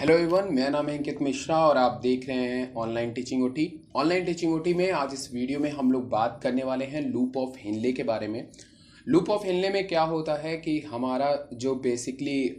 Hello everyone, मेरा नाम है अंकित मिश्रा और आप देख रहे हैं online teaching OT. Online teaching OT में आज इस वीडियो में हम लोग बात करने वाले हैं लूप ऑफ हेनले के बारे में। लूप ऑफ हेनले में क्या होता है कि हमारा जो बेसिकली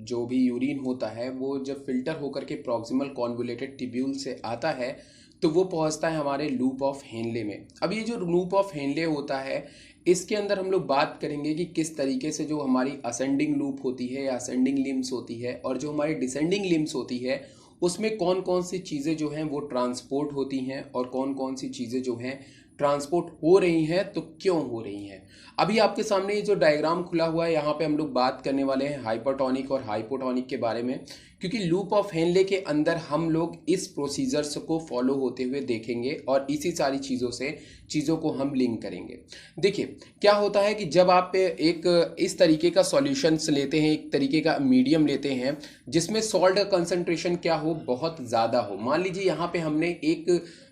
जो भी यूरिन होता है वो जब फिल्टर होकर के प्रॉक्सिमल कॉन्वोल्यूटेड ट्यूब्यूल से आता है तो वो पहुंचता है हमारे लूप ऑफ हेनले में। अब ये जो लूप ऑफ हेनले होता है इसके अंदर हम लोग बात करेंगे कि किस तरीके से जो हमारी असेंडिंग लूप होती है या असेंडिंग लिम्स होती है और जो हमारी डिसेंडिंग लिम्स होती है उसमें कौन कौन सी चीज़ें जो हैं वो ट्रांसपोर्ट होती हैं और कौन कौन सी चीज़ें जो हैं ट्रांसपोर्ट हो रही हैं तो क्यों हो रही हैं। अभी आपके सामने ये जो डायग्राम खुला हुआ है यहाँ पे हम लोग बात करने वाले हैं हाइपरटोनिक और हाइपोटोनिक के बारे में, क्योंकि लूप ऑफ हेनले के अंदर हम लोग इस प्रोसीजर्स को फॉलो होते हुए देखेंगे और इसी सारी चीज़ों से चीज़ों को हम लिंक करेंगे। देखिए क्या होता है कि जब आप एक इस तरीके का सॉल्यूशंस लेते हैं, एक तरीके का मीडियम लेते हैं जिसमें सॉल्ट का कंसंट्रेशन क्या हो, बहुत ज़्यादा हो। मान लीजिए यहाँ पे हमने एक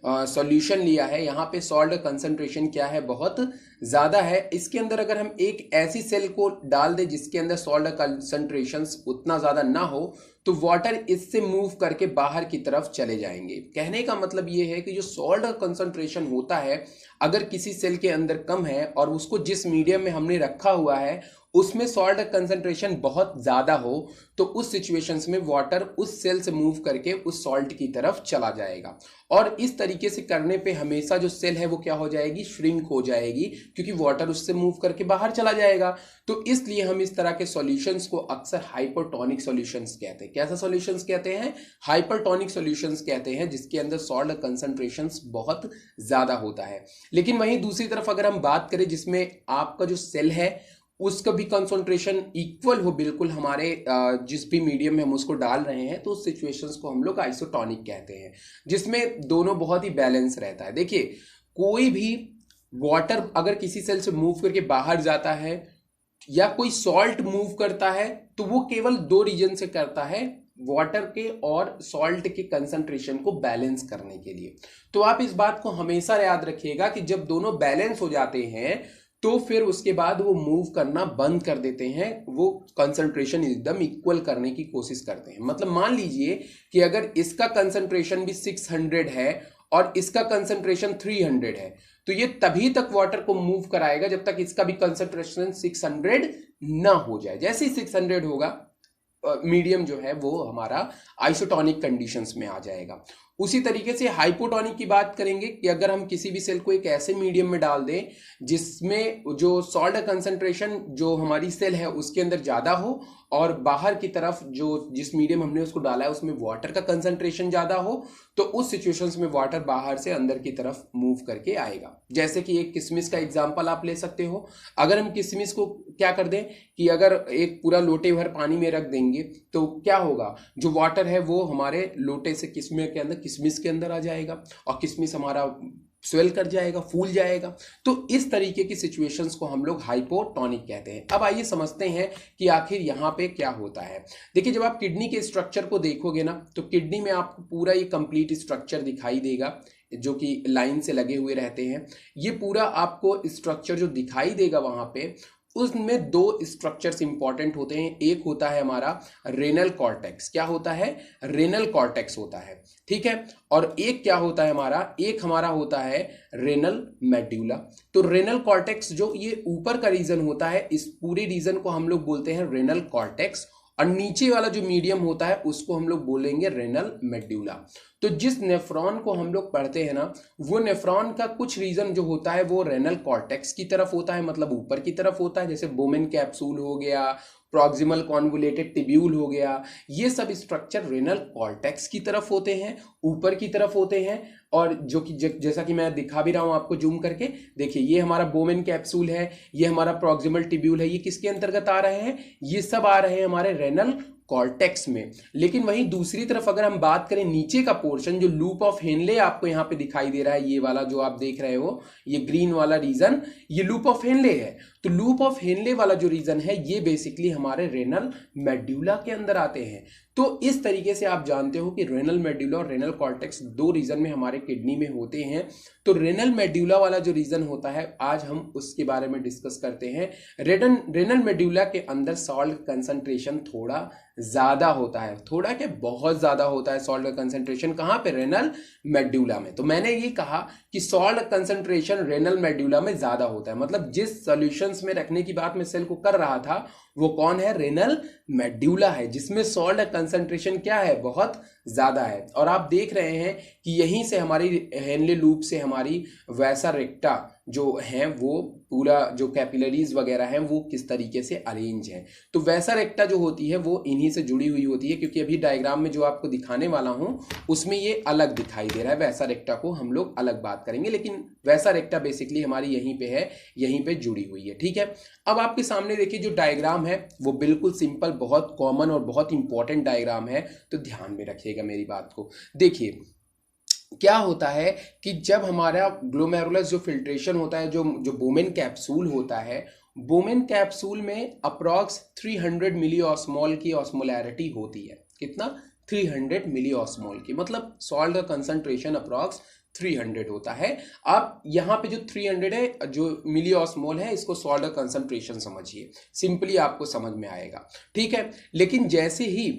सॉल्यूशन लिया है, यहाँ पे सॉल्ट का कंसंट्रेशन क्या है, बहुत ज़्यादा है। इसके अंदर अगर हम एक ऐसी सेल को डाल दें जिसके अंदर सॉल्ट का कंसंट्रेशन उतना ज़्यादा ना हो तो वाटर इससे मूव करके बाहर की तरफ चले जाएंगे। कहने का मतलब ये है कि जो सॉल्ट का कंसंट्रेशन होता है अगर किसी सेल के अंदर कम है और उसको जिस मीडियम में हमने रखा हुआ है उसमें सॉल्ट कंसंट्रेशन बहुत ज़्यादा हो तो उस सिचुएशंस में वाटर उस सेल से मूव करके उस सॉल्ट की तरफ चला जाएगा। और इस तरीके से करने पे हमेशा जो सेल है वो क्या हो जाएगी, श्रिंक हो जाएगी, क्योंकि वाटर उससे मूव करके बाहर चला जाएगा। तो इसलिए हम इस तरह के सॉल्यूशंस को अक्सर हाइपरटोनिक सॉल्यूशंस कहते हैं। कैसा सॉल्यूशंस कहते हैं? हाइपरटोनिक सॉल्यूशंस कहते हैं, जिसके अंदर सॉल्ट कंसंट्रेशन बहुत ज़्यादा होता है। लेकिन वहीं दूसरी तरफ अगर हम बात करें जिसमें आपका जो सेल है उसका भी कंसंट्रेशन इक्वल हो बिल्कुल हमारे जिस भी मीडियम में हम उसको डाल रहे हैं, तो उस सिचुएशंस को हम लोग आइसोटोनिक कहते हैं, जिसमें दोनों बहुत ही बैलेंस रहता है। देखिए कोई भी वाटर अगर किसी सेल से मूव करके बाहर जाता है या कोई सॉल्ट मूव करता है तो वो केवल दो रीजन से करता है, वाटर के और सॉल्ट के कंसंट्रेशन को बैलेंस करने के लिए। तो आप इस बात को हमेशा याद रखिएगा कि जब दोनों बैलेंस हो जाते हैं तो फिर उसके बाद वो मूव करना बंद कर देते हैं, वो कंसंट्रेशन एकदम इक्वल करने की कोशिश करते हैं। मतलब मान लीजिए कि अगर इसका कंसंट्रेशन भी 600 है और इसका कंसंट्रेशन 300 है तो ये तभी तक वाटर को मूव कराएगा जब तक इसका भी कंसंट्रेशन 600 ना हो जाए। जैसे ही 600 होगा मीडियम जो है वो हमारा आइसोटोनिक कंडीशंस में आ जाएगा। उसी तरीके से हाइपोटोनिक की बात करेंगे कि अगर हम किसी भी सेल को एक ऐसे मीडियम में डाल दें जिसमें जो सॉल्ट कंसंट्रेशन जो हमारी सेल है उसके अंदर ज़्यादा हो और बाहर की तरफ जो जिस मीडियम हमने उसको डाला है उसमें वाटर का कंसंट्रेशन ज़्यादा हो, तो उस सिचुएशंस में वाटर बाहर से अंदर की तरफ मूव करके आएगा। जैसे कि एक किशमिश का एग्जांपल आप ले सकते हो। अगर हम किशमिश को क्या कर दें कि अगर एक पूरा लोटे भर पानी में रख देंगे तो क्या होगा, जो वाटर है वो हमारे लोटे से किशमिश के अंदर आ जाएगा और किशमिश हमारा स्वेल कर जाएगा, फूल जाएगा। तो इस तरीके की सिचुएशंस को हम लोग हाइपोटोनिक कहते हैं। अब आइए समझते हैं कि आखिर यहाँ पे क्या होता है। देखिए जब आप किडनी के स्ट्रक्चर को देखोगे ना तो किडनी में आपको पूरा ये कंप्लीट स्ट्रक्चर दिखाई देगा जो कि लाइन से लगे हुए रहते हैं। ये पूरा आपको स्ट्रक्चर जो दिखाई देगा वहां पे उसमें दो स्ट्रक्चर्स इंपॉर्टेंट होते हैं। एक होता है हमारा रेनल कॉर्टेक्स। क्या होता है? रेनल कॉर्टेक्स होता है, ठीक है। और एक क्या होता है एक हमारा होता है रेनल मेड्यूला। तो रेनल कॉर्टेक्स जो ये ऊपर का रीजन होता है, इस पूरे रीजन को हम लोग बोलते हैं रेनल कॉर्टेक्स और नीचे वाला जो मीडियम होता है उसको हम लोग बोलेंगे रेनल मेड्यूला। तो जिस नेफ्रॉन को हम लोग पढ़ते हैं ना वो नेफ्रॉन का कुछ रीजन जो होता है वो रेनल कॉर्टेक्स की तरफ होता है, मतलब ऊपर की तरफ होता है। जैसे बोमेन कैप्सूल हो गया, प्रॉक्सिमल कॉन्वोल्यूटेड ट्यूब्यूल हो गया, ये सब स्ट्रक्चर रेनल कॉर्टेक्स की तरफ होते हैं, ऊपर की तरफ होते हैं। और जो कि जैसा कि मैं दिखा भी रहा हूं आपको जूम करके, देखिए ये हमारा बोमेन कैप्सूल है, ये हमारा प्रॉक्सिमल ट्यूब्यूल है, ये किसके अंतर्गत आ रहे हैं? ये सब आ रहे हैं हमारे रेनल कॉर्टेक्स में। लेकिन वहीं दूसरी तरफ अगर हम बात करें नीचे का पोर्शन जो लूप ऑफ हेनले आपको यहाँ पे दिखाई दे रहा है, ये वाला जो आप देख रहे हो, ये ग्रीन वाला रीजन, ये लूप ऑफ हेनले है। तो लूप ऑफ हेनले वाला जो रीजन है ये बेसिकली हमारे रेनल मेड्यूला के अंदर आते हैं। तो इस तरीके से आप जानते हो कि रेनल मेड्यूला और रेनल कॉर्टेक्स दो रीजन में हमारे किडनी में होते हैं। तो रेनल मेड्यूला वाला जो रीजन होता है आज हम उसके बारे में डिस्कस करते हैं। रेनल मेड्यूला के अंदर सॉल्ट कंसंट्रेशन थोड़ा ज्यादा होता है, थोड़ा क्या बहुत ज्यादा होता है सॉल्ट का कंसंट्रेशन। कहां पे? रेनल मेड्यूला में। तो मैंने ये कहा कि सॉल्ट कंसंट्रेशन रेनल मेड्यूला में ज्यादा होता है, मतलब जिस सॉल्यूशंस में रखने की बात मैं सेल को कर रहा था वो कौन है? रेनल मेड्यूला है, जिसमें सॉल्ट कंसंट्रेशन क्या है? बहुत ज्यादा है। और आप देख रहे हैं कि यहीं से हमारी हेनले लूप से हमारी वैसा रेक्टा जो है वो पूरा जो कैपिलरीज वगैरह हैं वो किस तरीके से अरेंज है। तो वैसा रेक्टा जो होती है वो इन्हीं से जुड़ी हुई होती है, क्योंकि अभी डायग्राम में जो आपको दिखाने वाला हूं उसमें ये अलग दिखाई दे रहा है। वैसा रेक्टा को हम लोग अलग बात करेंगे, लेकिन वैसा रेक्टा बेसिकली हमारी यहीं पे है, यहीं पे जुड़ी हुई है। ठीक है, अब आपके सामने देखिए जो डायग्राम है वो बिल्कुल सिंपल, बहुत कॉमन और बहुत इंपॉर्टेंट डायग्राम है, तो ध्यान में रखिएगा मेरी बात को। देखिए क्या होता है कि जब हमारा ग्लोमेरुलस जो फिल्ट्रेशन होता है, जो जो बोमेन कैप्सूल होता है, बोमेन कैप्सूल में अप्रॉक्स 300 मिली ऑस्मोल की ऑस्मोलैरिटी होती है। कितना? 300 मिली ऑस्मोल की, मतलब सॉल्ट का कंसंट्रेशन अप्रॉक्स 300 होता है। अब यहाँ पे जो 300 है जो मिली ऑस्मोल है, इसको सॉल्ट का कंसंट्रेशन समझिए, सिंपली आपको समझ में आएगा। ठीक है, लेकिन जैसे ही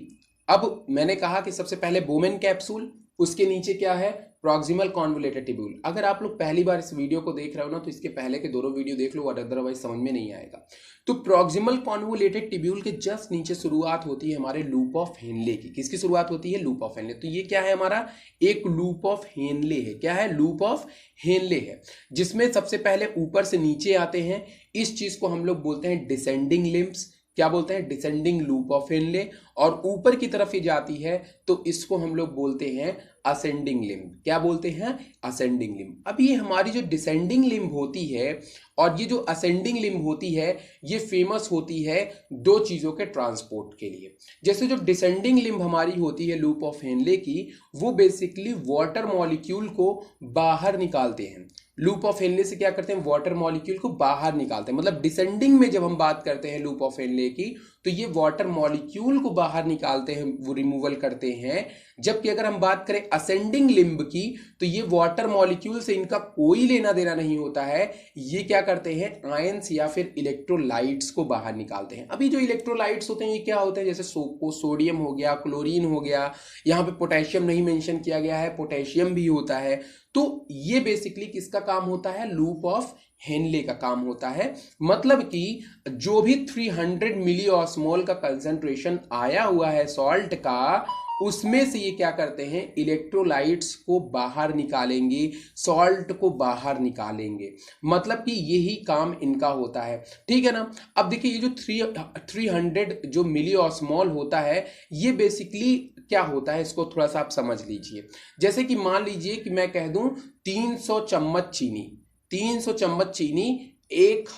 अब मैंने कहा कि सबसे पहले बोमेन कैप्सूल, उसके नीचे क्या है? Proximal convoluted tubule. अगर आप लोग पहली बार इस वीडियो को देख रहे हो ना तो इसके पहले के दोनों वीडियो देख लो, अदरवाइज समझ में नहीं आएगा। तो प्रॉक्सिमल कॉन्वोलेटेड टिब्यूल के जस्ट नीचे शुरुआत होती है हमारे लूप ऑफ हेनले की। किसकी शुरुआत होती है? Loop of Henle. तो ये क्या है? हमारा एक लूप ऑफ हेनले है। क्या है? लूप ऑफ हेनले है, जिसमें सबसे पहले ऊपर से नीचे आते हैं। इस चीज को हम लोग बोलते हैं डिसेंडिंग लिम्ब्स। क्या बोलते हैं? Descending loop of Henle. और ऊपर की तरफ ही जाती है तो इसको हम लोग बोलते हैं असेंडिंग लिम्ब। क्या बोलते हैं? Ascending limb. अब ये हमारी जो डिसेंडिंग लिम्ब होती है और ये जो असेंडिंग लिम्ब होती है ये फेमस होती है दो चीजों के ट्रांसपोर्ट के लिए। जैसे जो डिसेंडिंग लिम्ब हमारी होती है लूप ऑफ हेनले की, वो बेसिकली वाटर मॉलिक्यूल को बाहर निकालते हैं। लूप ऑफ हेनले से क्या करते हैं? वाटर मॉलिक्यूल को बाहर निकालते हैं। मतलब डिसेंडिंग में जब हम बात करते हैं लूप ऑफ हेनले की, तो ये वाटर मॉलिक्यूल को बाहर निकालते हैं, वो रिमूवल करते हैं। जबकि अगर हम बात करें असेंडिंग लिम्ब की, तो ये वाटर मॉलिक्यूल से इनका कोई लेना देना नहीं होता है। ये क्या करते हैं? आयंस या फिर इलेक्ट्रोलाइट्स को बाहर निकालते हैं। अभी जो इलेक्ट्रोलाइट्स होते हैं ये क्या होते हैं? जैसे सोडियम हो गया, क्लोरीन हो गया, यहाँ पे पोटेशियम नहीं मेंशन किया गया है, पोटेशियम भी होता है। तो ये बेसिकली किसका काम होता है? लूप ऑफ हेनले का काम होता है। मतलब कि जो भी 300 मिली ऑस्मोल का कंसंट्रेशन आया हुआ है सॉल्ट का, उसमें से ये क्या करते हैं? इलेक्ट्रोलाइट्स को बाहर निकालेंगे, सॉल्ट को बाहर निकालेंगे। मतलब कि यही काम इनका होता है। ठीक है ना? अब देखिए ये जो 300 जो मिली ऑस्मोल होता है, ये बेसिकली क्या होता है इसको थोड़ा सा आप समझ लीजिए। जैसे कि मान लीजिए कि मैं कह दूं 300 चम्मच चीनी, 300 चम्मच चीनी 1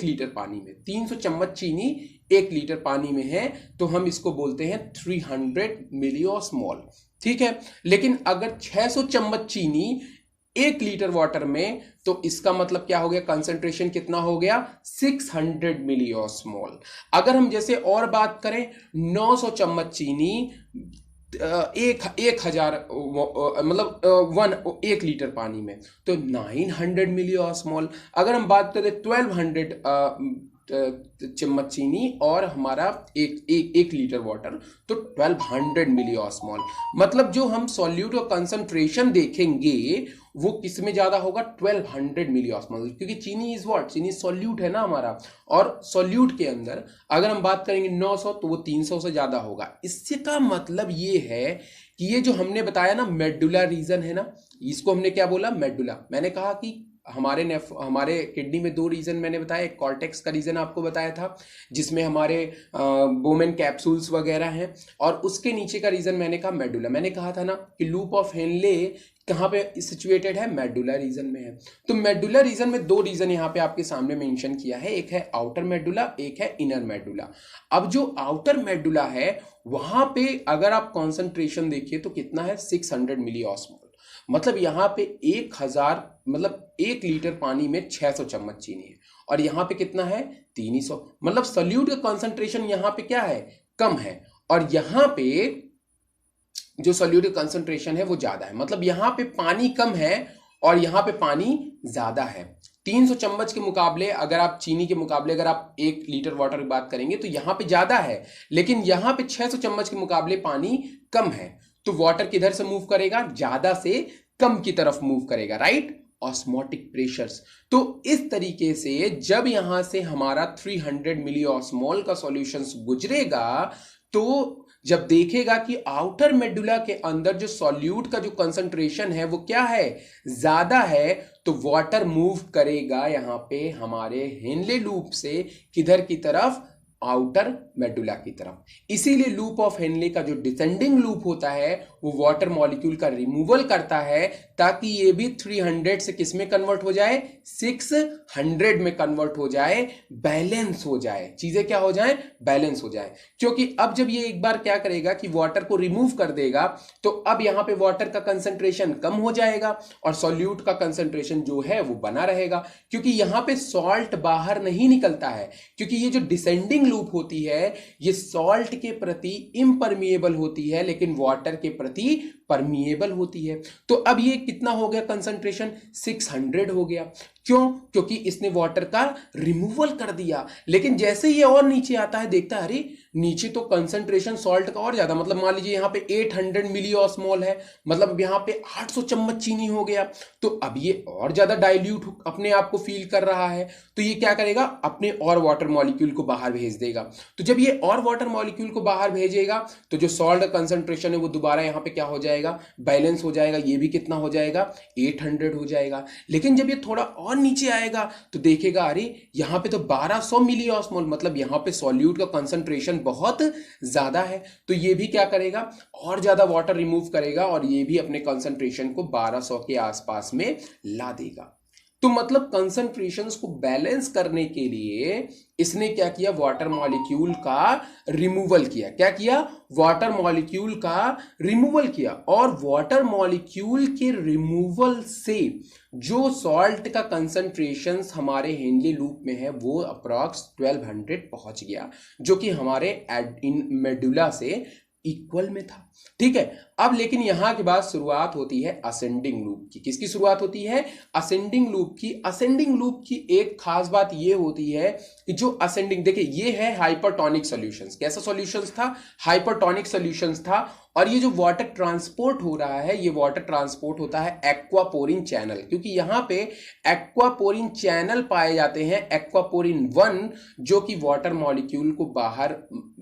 लीटर पानी में, 300 चम्मच चीनी 1 लीटर पानी में है, तो हम इसको बोलते हैं 300 मिली ऑस्मोल। ठीक है, लेकिन अगर 600 चम्मच चीनी 1 लीटर वाटर में, तो इसका मतलब क्या हो गया? कंसंट्रेशन कितना हो गया? 600 मिली ऑस्मोल। अगर हम जैसे और बात करें 900 चम्मच चीनी 1000 मतलब 1 लीटर पानी में, तो 900 मिली ऑस्मोल। अगर हम बात करें 1200 चम्मच चीनी और हमारा एक लीटर वाटर, तो 1200 मिली ऑस्मोल। मतलब जो हम सॉल्यूट का कंसंट्रेशन देखेंगे वो किस में ज्यादा होगा? 1200 मिली ऑस्मोल, क्योंकि चीनी इज व्हाट? चीनी सॉल्यूट है ना हमारा, और सॉल्यूट के अंदर अगर हम बात करेंगे 900 तो वो 300 से ज्यादा होगा। इससे का मतलब ये है कि ये जो हमने बताया ना मेडुला रीजन है ना, इसको हमने क्या बोला? मेडुला। मैंने कहा कि हमारे किडनी में 2 रीजन मैंने बताया। एक कॉर्टेक्स का रीजन आपको बताया था जिसमें हमारे बोमेन कैप्सूल्स वगैरह हैं, और उसके नीचे का रीजन मैंने कहा मेडुला। मैंने कहा था ना कि लूप ऑफ हेनले कहाँ पे सिचुएटेड है? मेडुला रीजन में है। तो मेडुला रीजन में 2 रीजन यहाँ पे आपके सामने मेंशन किया है, एक है आउटर मेडुला, एक है इनर मेडुला। अब जो आउटर मेडुला है वहां पे अगर आप कॉन्सेंट्रेशन देखिए तो कितना है? 600 मिली ऑस्मोल। मतलब यहाँ पे 1000 मतलब 1 लीटर पानी में 600 चम्मच चीनी है, और यहाँ पे कितना है? 300। मतलब सॉल्यूट का कॉन्सेंट्रेशन यहाँ पे क्या है? कम है और यहां पे जो सॉल्यूट कंसंट्रेशन है वो ज्यादा है। मतलब यहां पे पानी कम है और यहां पे पानी ज्यादा है। 300 चम्मच के मुकाबले, अगर आप चीनी के मुकाबले अगर आप 1 लीटर वाटर की बात करेंगे तो यहां पे ज्यादा है, लेकिन यहां पे 600 चम्मच के मुकाबले पानी कम है। तो वाटर किधर से मूव करेगा? ज्यादा से कम की तरफ मूव करेगा, राइट? Osmotic pressures. तो इस तरीके से जब यहां से हमारा 300 मिली ऑस्मोल का सॉल्यूशन गुजरेगा तो जब देखेगा कि आउटर मेडुला के अंदर जो सॉल्यूट का जो कंसंट्रेशन है वो क्या है? ज्यादा है, तो वाटर मूव करेगा यहां पे हमारे हेनले लूप से किधर की तरफ? आउटर मेडुला की तरफ। इसीलिए लूप ऑफ हेनले का जो डिसेंडिंग लूप होता है वो वाटर मॉलिक्यूल का रिमूवल करता है ताकि ये भी 300 से किस में कन्वर्ट हो जाए? 600 में कन्वर्ट हो जाए, बैलेंस हो जाए, चीजें क्या हो जाए? बैलेंस हो जाए। क्योंकि अब जब ये एक बार क्या करेगा कि वाटर को रिमूव कर देगा तो अब यहां पे वाटर का कंसंट्रेशन कम हो जाएगा और सॉल्यूट का कंसंट्रेशन जो है वो बना रहेगा, क्योंकि यहां पे सॉल्ट बाहर नहीं निकलता है। क्योंकि ये जो डिसेंडिंग लूप होती है ये सॉल्ट के प्रति इम्परमिएबल होती है लेकिन वाटर के प्रति परमिएबल होती है। तो अब ये कितना हो गया कंसंट्रेशन? 600 हो गया। क्यों? क्योंकि इसने वाटर का रिमूवल कर दिया। लेकिन जैसे ये और नीचे आता है देखता है अरे नीचे तो कंसंट्रेशन सॉल्ट का और ज्यादा, मतलब मान लीजिए यहां पे 800 मिली ऑस्मोल है, मतलब यहां पे 800 चम्मच चीनी हो गया। तो अब ये और ज्यादा डाइल्यूट अपने आप को फील कर रहा है, तो ये क्या करेगा? अपने और वाटर मॉलिक्यूल को बाहर भेज देगा। तो जब ये और वाटर मॉलिक्यूल को बाहर भेजेगा तो जो सॉल्ट कंसंट्रेशन है वो दोबारा यहां पे क्या हो जाएगा? बैलेंस हो जाएगा। ये भी कितना हो जाएगा? 800 हो जाएगा। लेकिन जब ये थोड़ा और नीचे आएगा तो देखेगा अरे यहां पे तो 1200 मिली ऑस्मोल, मतलब यहां पे सॉल्यूट का कंसंट्रेशन बहुत ज्यादा है। तो ये भी क्या करेगा? और ज्यादा वाटर रिमूव करेगा और ये भी अपने कंसंट्रेशन को 1200 के आसपास में ला देगा। तो मतलब कंसंट्रेशंस को बैलेंस करने के लिए इसने क्या किया? वाटर मॉलिक्यूल का रिमूवल किया। क्या किया? वाटर मॉलिक्यूल का रिमूवल किया। और वाटर मॉलिक्यूल के रिमूवल से जो सॉल्ट का कंसंट्रेशन हमारे हेनले लूप में है वो अप्रॉक्स 1200 पहुंच गया, जो कि हमारे इन मेडुला से इक्वल में था। ठीक है। अब लेकिन यहां के बाद शुरुआत होती है असेंडिंग लूप की। किसकी शुरुआत होती है? असेंडिंग लूप की। असेंडिंग लूप की एक खास बात यह होती है कि जो असेंडिंग, देखिए ये है हाइपरटोनिक सॉल्यूशंस। कैसा सॉल्यूशंस था? हाइपरटोनिक सॉल्यूशंस था। और ये जो वाटर ट्रांसपोर्ट हो रहा है ये वाटर ट्रांसपोर्ट होता है एक्वापोरिन चैनल, क्योंकि यहां पे एक्वापोरिन चैनल पाए जाते हैं, एक्वापोरिन 1, जो कि वाटर मॉलिक्यूल को बाहर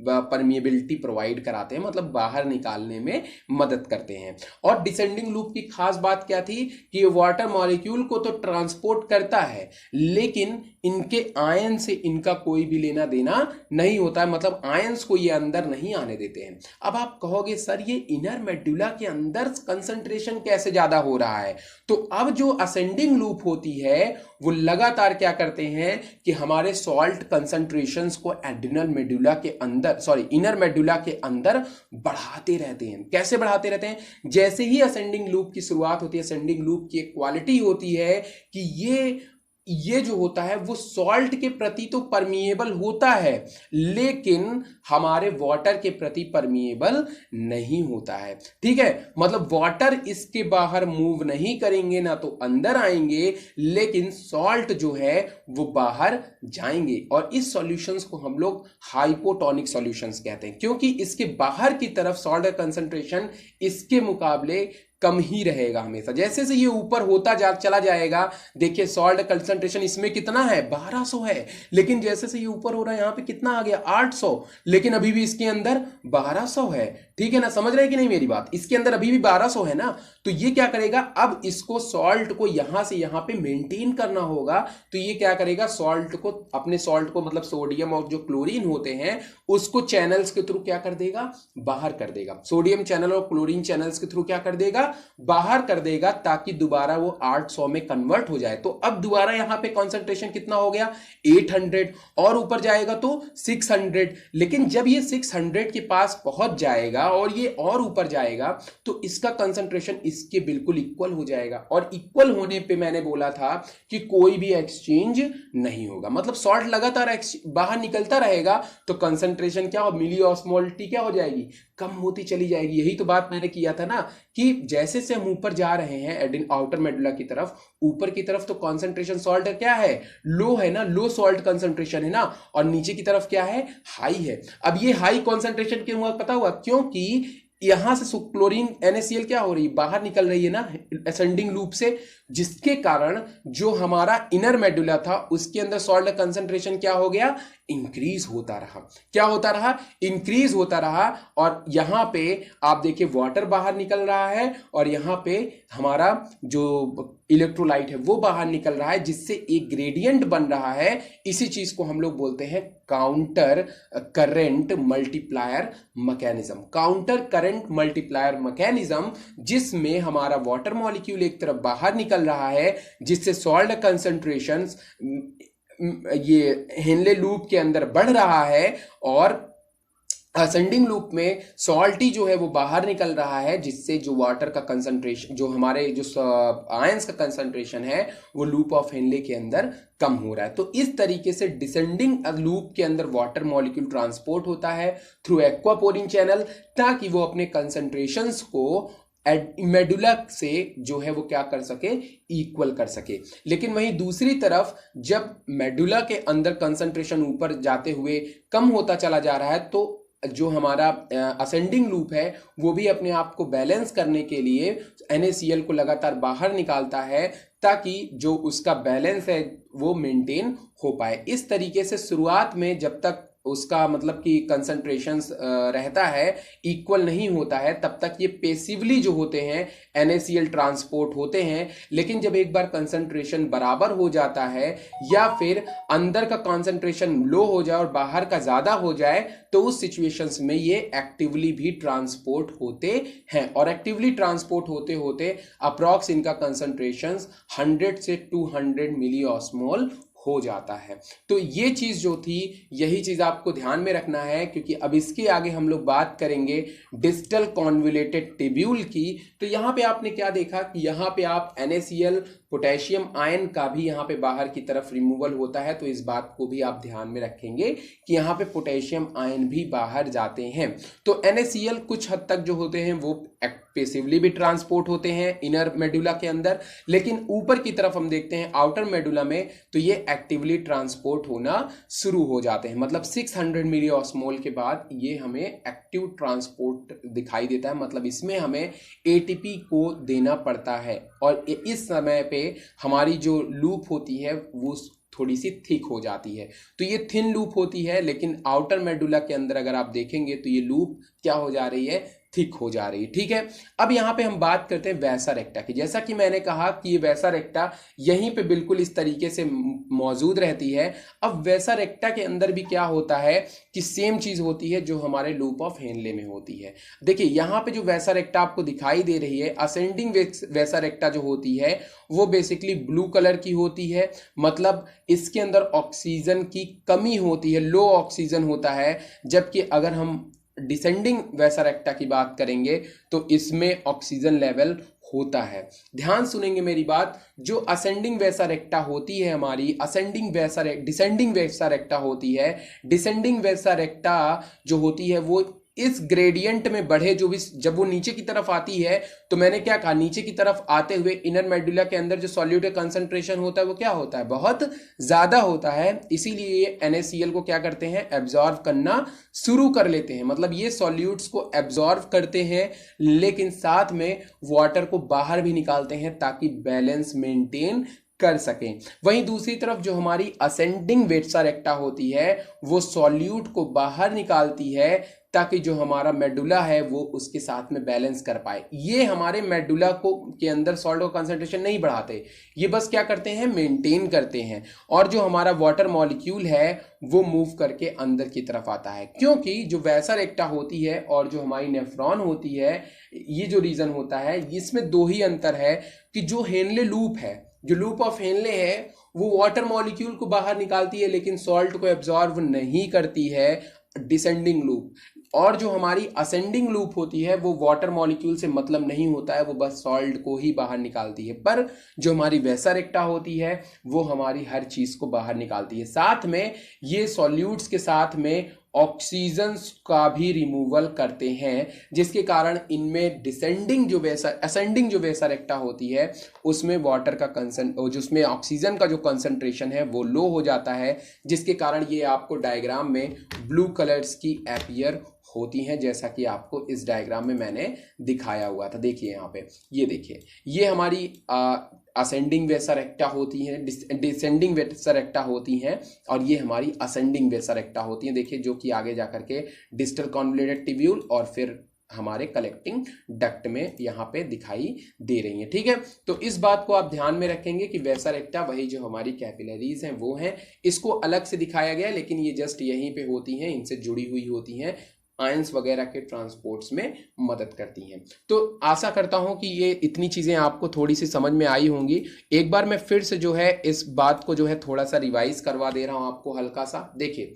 परमिएबिलिटी प्रोवाइड कराते हैं, मतलब बाहर निकालने में मदद करते हैं। और डिसेंडिंग लूप की खास बात क्या थी कि ये वाटर मॉलिक्यूल को तो ट्रांसपोर्ट करता है लेकिन इनके आयन से इनका कोई भी लेना देना नहीं होता है, मतलब आयंस को ये अंदर नहीं आने देते हैं। अब आप कहोगे सर ये इनर मेडुला के अंदर कंसंट्रेशन कैसे ज्यादा हो रहा है? तो अब जो असेंडिंग लूप होती है वो लगातार क्या करते हैं कि हमारे सॉल्ट कंसंट्रेशंस को एडिनल मेडुला के अंदर, सॉरी इनर मेडुला के अंदर बढ़ाते रहते हैं। कैसे बढ़ाते रहते हैं? जैसे ही असेंडिंग लूप की शुरुआत होती है, असेंडिंग लूप की एक क्वालिटी होती है कि ये जो होता है वो सॉल्ट के प्रति तो परमिएबल होता है लेकिन हमारे वाटर के प्रति परमिएबल नहीं होता है। ठीक है, मतलब वाटर इसके बाहर मूव नहीं करेंगे, ना तो अंदर आएंगे, लेकिन सॉल्ट जो है वो बाहर जाएंगे। और इस सॉल्यूशंस को हम लोग हाइपोटोनिक सॉल्यूशंस कहते हैं, क्योंकि इसके बाहर की तरफ सॉल्ट का कंसंट्रेशन इसके मुकाबले कम ही रहेगा हमेशा। जैसे से ये ऊपर होता चला जाएगा, देखिए सॉल्ट कंसंट्रेशन इसमें कितना है? 1200 है, लेकिन जैसे से ये ऊपर हो रहा है यहाँ पे कितना आ गया? 800, लेकिन अभी भी इसके अंदर 1200 है। ठीक है ना, समझ रहे हैं कि नहीं मेरी बात? इसके अंदर अभी भी 1200 है ना। तो ये क्या करेगा? अब इसको सॉल्ट को यहां से यहां पे मेंटेन करना होगा, तो ये क्या करेगा? सॉल्ट को, अपने सॉल्ट को, मतलब सोडियम और जो क्लोरीन होते हैं उसको चैनल्स के थ्रू क्या कर देगा? बाहर कर देगा। सोडियम चैनल और क्लोरीन चैनल्स के थ्रू क्या कर देगा? बाहर कर देगा, ताकि दोबारा वो 800 में कन्वर्ट हो जाए। तो अब दोबारा यहां पे कंसंट्रेशन कितना हो गया? 800, और ऊपर जाएगा तो 600। लेकिन जब ये 600 के पास पहुंच जाएगा और ये और ऊपर जाएगा तो इसका कंसंट्रेशन इसके बिल्कुल इक्वल हो जाएगा, और इक्वल होने पे मैंने बोला था कि कोई भी एक्सचेंज नहीं होगा। मतलब सॉल्ट लगातार बाहर निकलता रहेगा तो कंसंट्रेशन क्या हो, मिली ऑस्मोलिटी क्या हो जाएगी, कम होती चली जाएगी। यही तो बात मैंने किया था ना कि जैसे से हम ऊपर जा रहे हैं आउटर मेडुला की तरफ, ऊपर की तरफ तो कंसंट्रेशन सॉल्ट क्या है, लो है ना, लो सॉल्ट कंसंट्रेशन है ना, और नीचे की तरफ क्या है, हाई है। अब ये हाई कंसंट्रेशन क्यों हुआ पता हुआ, क्योंकि यहां से क्लोरीन NaCl क्या हो रही है, बाहर निकल रही है ना असेंडिंग लूप से, जिसके कारण जो हमारा इनर मेडुला था उसके अंदर सॉल्ट कंसंट्रेशन क्या हो गया, इंक्रीज होता रहा। क्या होता रहा, इंक्रीज होता रहा। और यहां पे आप देखिए वाटर बाहर निकल रहा है और यहां पे हमारा जो इलेक्ट्रोलाइट है वो बाहर निकल रहा है, जिससे एक ग्रेडियंट बन रहा है। इसी चीज को हम लोग बोलते हैं counter current multiplier mechanism. Counter current multiplier mechanism, जिसमें हमारा वाटर मॉलिक्यूल एक तरफ बाहर निकल रहा है, जिससे सॉल्ट कंसंट्रेशन ये हेनले लूप के अंदर बढ़ रहा है, और असेंडिंग लूप में सॉल्टी जो है वो बाहर निकल रहा है, जिससे जो वाटर का कंसंट्रेशन, जो हमारे जो आयंस का कंसंट्रेशन है वो लूप ऑफ हेनले के अंदर कम हो रहा है। तो इस तरीके से डिसेंडिंग लूप के अंदर वाटर मॉलिक्यूल ट्रांसपोर्ट होता है थ्रू एक्वापोरिंग चैनल, ताकि वो अपने कंसंट्रेशंस को मेडुला से जो है वो क्या कर सके, इक्वल कर सके। लेकिन वहीं दूसरी तरफ जब मेडुला के अंदर कंसंट्रेशन ऊपर जाते हुए कम होता चला जा रहा है, तो जो हमारा असेंडिंग लूप है वो भी अपने आप को बैलेंस करने के लिए NaCl को लगातार बाहर निकालता है, ताकि जो उसका बैलेंस है वो मेंटेन हो पाए। इस तरीके से शुरुआत में जब तक उसका मतलब कि कंसंट्रेशंस रहता है, इक्वल नहीं होता है, तब तक ये पेसिवली जो होते हैं NaCl ट्रांसपोर्ट होते हैं। लेकिन जब एक बार कंसंट्रेशन बराबर हो जाता है या फिर अंदर का कंसंट्रेशन लो हो जाए और बाहर का ज्यादा हो जाए, तो उस सिचुएशंस में ये एक्टिवली भी ट्रांसपोर्ट होते हैं, और एक्टिवली ट्रांसपोर्ट होते होते अप्रॉक्स इनका कंसंट्रेशन 100 से 200 मिली ऑस्मोल हो जाता है। तो ये चीज जो थी, यही चीज आपको ध्यान में रखना है, क्योंकि अब इसके आगे हम लोग बात करेंगे डिस्टल कॉन्वोल्यूटेड टिब्यूल की। तो यहां पे आपने क्या देखा कि यहां पे आप NaCl पोटेशियम आयन का भी यहां पे बाहर की तरफ रिमूवल होता है, तो इस बात को भी आप ध्यान में रखेंगे कि यहां पे पोटेशियम आयन भी बाहर जाते हैं। तो NaCl कुछ हद तक जो होते हैं वो पैसिवली भी ट्रांसपोर्ट होते हैं इनर मेडुला के अंदर, लेकिन ऊपर की तरफ हम देखते हैं आउटर मेडुला में, तो ये एक्टिवली ट्रांसपोर्ट होना शुरू हो जाते हैं। मतलब 600 मिली ऑस्मोल के बाद ये हमें एक्टिव ट्रांसपोर्ट दिखाई देता है। मतलब इसमें हमें ATP को देना पड़ता है, और इस समय पे हमारी जो लूप होती है वो थोड़ी सी थिक हो जाती है। तो ये थिन लूप होती है, लेकिन आउटर मेडुला के अंदर अगर आप देखेंगे तो ये लूप क्या हो जा रही है, थिक हो जा रही है। ठीक है, अब यहां पे हम बात करते हैं वैसा रेक्टा की। जैसा कि मैंने कहा कि ये वैसा रेक्टा यहीं पे बिल्कुल इस तरीके से मौजूद रहती है। अब वैसा रेक्टा के अंदर भी क्या होता है कि सेम चीज होती है जो हमारे लूप ऑफ हेनले में होती है। देखिए यहां पे जो वैसा रेक्टा आपको दिखाई दे रही है, असेंडिंग वैसा रेक्टा जो होती है वो बेसिकली ब्लू कलर की होती है। मतलब इसके अंदर ऑक्सीजन की कमी होती है, लो ऑक्सीजन होता है। जबकि अगर हम डिसेंडिंग वैसा रेक्टा की बात करेंगे तो इसमें ऑक्सीजन लेवल होता है। ध्यान सुनेंगे मेरी बात, जो असेंडिंग वैसा रेक्टा होती है हमारी, डिसेंडिंग वैसा रेक्टा होती है। डिसेंडिंग वैसा रेक्टा जो होती है वो इस ग्रेडियंट में बढ़े, जो भी जब वो नीचे की तरफ आती है, तो मैंने क्या कहा, नीचे की तरफ आते हुए इनर मेडुला के अंदर जो सॉल्यूट कंसंट्रेशन होता है वो क्या होता है, बहुत ज्यादा होता है। इसीलिए ये NaCl को क्या करते हैं, एब्जॉर्व करना शुरू कर लेते हैं। मतलब ये सॉल्यूट्स को एब्जॉर्व करते हैं, लेकिन साथ में वाटर को बाहर भी निकालते हैं ताकि बैलेंस मेंटेन कर सकें। वहीं दूसरी तरफ जो हमारी असेंडिंग वैसा रेक्टा होती है वो सॉल्यूट को बाहर निकालती है ताकि जो हमारा मेडुला है वो उसके साथ में बैलेंस कर पाए। ये हमारे मेडुला को के अंदर सॉल्ट का कंसंट्रेशन नहीं बढ़ाते, ये बस क्या करते हैं, मेंटेन करते हैं। और जो हमारा वाटर मॉलिक्यूल है वो मूव करके अंदर की तरफ आता है, क्योंकि जो वैसा रेक्टा होती है और जो हमारी नेफ्रॉन होती है, ये जो रीजन होता है इसमें दो ही अंतर है कि जो हेनले लूप है, जो लूप ऑफ हेनले है वो वाटर मॉलिक्यूल को बाहर निकालती है लेकिन सॉल्ट को एब्जॉर्व नहीं करती है डिसेंडिंग लूप। और जो हमारी असेंडिंग लूप होती है वो वाटर मॉलिक्यूल से मतलब नहीं होता है, वो बस सॉल्ट को ही बाहर निकालती है। पर जो हमारी वेसा रेक्टा होती है वो हमारी हर चीज को बाहर निकालती है। साथ में ये सॉल्यूट्स के साथ में ऑक्सीजन का भी रिमूवल करते हैं, जिसके कारण इनमें असेंडिंग जो वेसा रेक्टा होती है उसमें वाटर का जिसमें ऑक्सीजन का जो कंसंट्रेशन है वो लो हो जाता है, जिसके कारण ये आपको डायग्राम में ब्लू कलर्स की अपीयर होती हैं, जैसा कि आपको इस डायग्राम में मैंने दिखाया हुआ था। देखिए यहाँ पे, ये देखिए, ये हमारी असेंडिंग वेसा रेक्टा होती हैं, डिसेंडिंग वेसा रेक्टा होती हैं, और ये हमारी असेंडिंग वेसा रेक्टा होती हैं। देखिए, जो कि आगे जाकर के डिस्टल कॉन्वोल्यूटेड ट्यूब्यूल और फिर हमारे कलेक्टिंग डक्ट में यहाँ पे दिखाई दे रही हैं। ठीक है, तो इस बात को आप ध्यान में रखेंगे कि वेसा रेक्टा वही जो हमारी कैपिलरीज हैं वो हैं। इसको अलग से दिखाया गया, लेकिन ये जस्ट यहीं पे होती हैं, इनसे जुड़ी हुई होती हैं, आयंस वगैरह के ट्रांसपोर्ट्स में मदद करती हैं। तो आशा करता हूं कि ये इतनी चीज़ें आपको थोड़ी सी समझ में आई होंगी। एक बार मैं फिर से जो है इस बात को जो है थोड़ा सा रिवाइज करवा दे रहा हूं आपको हल्का सा। देखिए,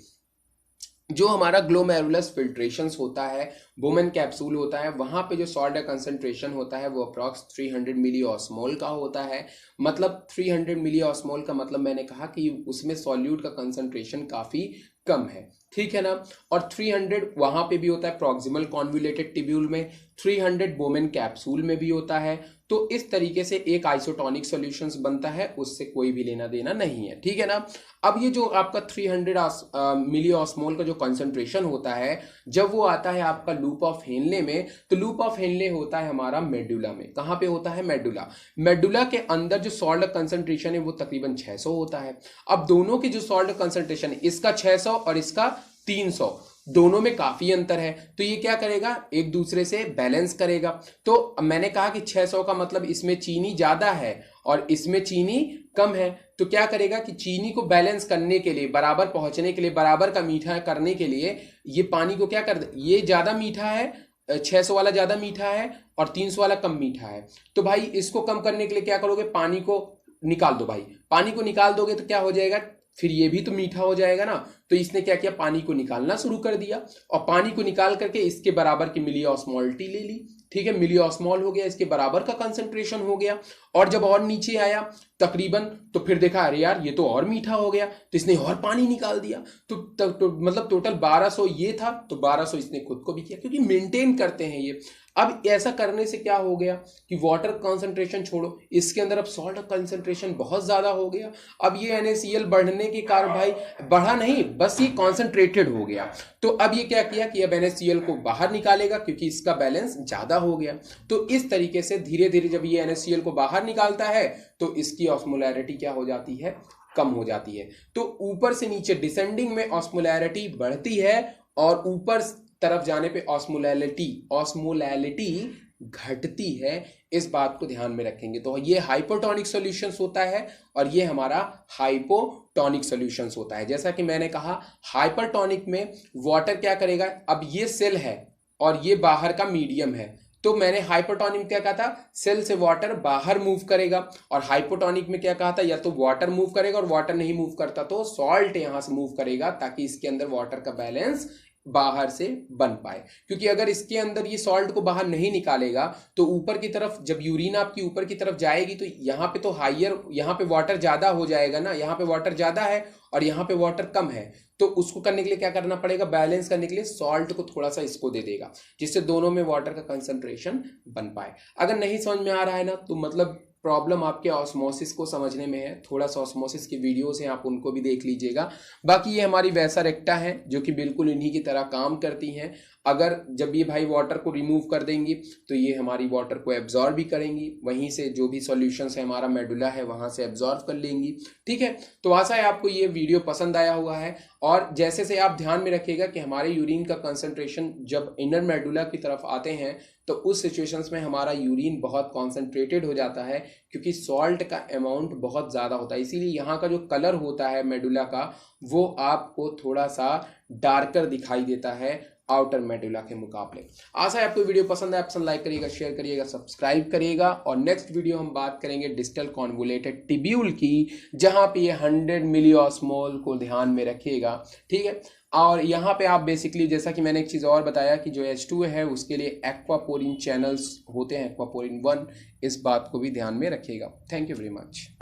जो हमारा ग्लोमेरुलस फिल्ट्रेशंस होता है, बोमेन कैप्सूल होता है, वहां पे जो सॉल्ट का कंसंट्रेशन होता है वो अप्रॉक्स 300 मिली ऑस्मोल का होता है। मतलब 300 मिली ऑस्मोल का मतलब मैंने कहा कि उसमें सॉल्यूट का कंसंट्रेशन काफ़ी कम है, ठीक है ना। और 300 वहां पे भी होता है प्रॉक्सिमल कॉन्वोल्यूटेड ट्यूब्यूल में, 300 बोमेन कैप्सूल में भी होता है। तो इस तरीके से एक आइसोटोनिक सॉल्यूशंस बनता है, उससे कोई भी लेना देना नहीं है, ठीक है ना। अब ये जो आपका 300 मिली ऑस्मोल का जो कंसंट्रेशन होता है, जब वो आता है आपका लूप ऑफ हेनले में, तो लूप ऑफ हेनले होता है हमारा मेडुला में। कहां पे होता है? मेडुला के अंदर जो सॉल्ट कंसंट्रेशन है वो तकरीबन 600 होता है। अब दोनों की जो सॉल्ट कंसंट्रेशन है, इसका 600 और इसका 300, दोनों में काफी अंतर है। तो ये क्या करेगा? एक दूसरे से बैलेंस करेगा। तो मैंने कहा कि 600 का मतलब इसमें चीनी ज्यादा है और इसमें चीनी कम है। तो क्या करेगा कि चीनी को बैलेंस करने के लिए, बराबर पहुंचने के लिए, बराबर का मीठा करने के लिए ये पानी को क्या कर दे, ये ज्यादा मीठा है, 600 वाला ज्यादा मीठा है और 300 वाला कम मीठा है। तो भाई इसको कम करने के लिए क्या करोगे? पानी को निकाल दो। भाई पानी को निकाल दोगे तो क्या हो जाएगा? फिर ये भी तो मीठा हो जाएगा ना। तो इसने क्या किया? पानी को निकालना शुरू कर दिया और पानी को निकाल करके इसके बराबर की मिली ऑस्मोलिटी ले ली। ठीक है, मिली ऑस्मोल हो गया, इसके बराबर का कंसंट्रेशन हो गया। और जब और नीचे आया तकरीबन, तो फिर देखा अरे यार ये तो और मीठा हो गया, तो इसने और पानी निकाल दिया। तो मतलब टोटल 1200 ये था, तो 1200 इसने खुद को भी किया, क्योंकि मेंटेन करते हैं ये। अब ऐसा करने से क्या हो गया कि वाटर कंसंट्रेशन छोड़ो, इसके अंदर अब सॉल्ट कंसंट्रेशन बहुत ज्यादा हो गया। अब ये NaCl बढ़ने के कारण भाई बढ़ा नहीं, बस ये कॉन्सेंट्रेटेड हो गया। तो अब ये क्या किया कि अब NaCl को बाहर निकालेगा, क्योंकि इसका बैलेंस ज्यादा हो गया। तो इस तरीके से धीरे धीरे जब ये NaCl को बाहर निकालता है तो इसकी ऑस्मोलैरिटी क्या हो जाती है? कम हो जाती है। तो ऊपर से नीचे डिसेंडिंग में ऑस्मोलैरिटी बढ़ती है और ऊपर तरफ जाने पे ऑस्मोलैरिटी घटती है। इस बात को ध्यान में रखेंगे। तो ये हाइपोटोनिक सॉल्यूशंस होता है और ये हमारा हाइपोटोनिक सॉल्यूशंस होता है। जैसा कि मैंने कहा, हाइपरटोनिक में वाटर क्या करेगा? अब ये सेल है और ये बाहर का मीडियम है, तो मैंने हाइपोटोनिक में क्या कहा था? सेल से वाटर बाहर मूव करेगा। और हाइपोटोनिक में क्या कहा था? या तो वाटर मूव करेगा, और वाटर नहीं मूव करता तो सॉल्ट यहां से मूव करेगा, ताकि इसके अंदर वाटर का बैलेंस बाहर से बन पाए। क्योंकि अगर इसके अंदर ये सॉल्ट को बाहर नहीं निकालेगा तो ऊपर की तरफ जब यूरिन आपकी ऊपर की तरफ जाएगी तो यहाँ पे तो हाइयर, यहाँ पे वाटर ज्यादा हो जाएगा ना। यहाँ पे वाटर ज्यादा है और यहाँ पे वाटर कम है, तो उसको करने के लिए क्या करना पड़ेगा? बैलेंस करने के लिए सॉल्ट को थोड़ा सा इसको दे देगा, जिससे दोनों में वाटर का कंसंट्रेशन बन पाए। अगर नहीं समझ में आ रहा है ना, तो मतलब प्रॉब्लम आपके ऑस्मोसिस को समझने में है। थोड़ा सा ऑस्मोसिस की वीडियोस हैं, आप उनको भी देख लीजिएगा। बाकी ये हमारी वैसा रेक्टा है जो कि बिल्कुल इन्हीं की तरह काम करती हैं। अगर जब ये भाई वाटर को रिमूव कर देंगी तो ये हमारी वाटर को एब्जॉर्ब भी करेंगी, वहीं से जो भी सॉल्यूशंस है हमारा मेडुला है वहां से एब्जॉर्ब कर लेंगी। ठीक है, तो आशा है आपको ये वीडियो पसंद आया हुआ है। और जैसे से आप ध्यान में रखिएगा कि हमारे यूरिन का कंसंट्रेशन जब इनर मेडुला की तरफ आते हैं तो उस सिचुएशंस में हमारा यूरिन बहुत कॉन्सेंट्रेटेड हो जाता है, क्योंकि सॉल्ट का अमाउंट बहुत ज़्यादा होता है। इसीलिए यहाँ का जो कलर होता है मेडुला का, वो आपको थोड़ा सा डार्कर दिखाई देता है आउटर मेडुला के मुकाबले। आशा है आपको वीडियो पसंद है। पसंद लाइक करिएगा, शेयर करिएगा, सब्सक्राइब करिएगा। और नेक्स्ट वीडियो हम बात करेंगे डिस्टल कॉन्वोल्यूटेड ट्यूब्यूल की, जहां पे ये 100 मिली ऑस्मोल को ध्यान में रखिएगा। ठीक है, और यहाँ पे आप बेसिकली जैसा कि मैंने एक चीज़ और बताया कि जो H2 है उसके लिए एक्वापोरिन चैनल्स होते हैं, एक्वापोरिन 1, इस बात को भी ध्यान में रखिएगा। Thank you very much.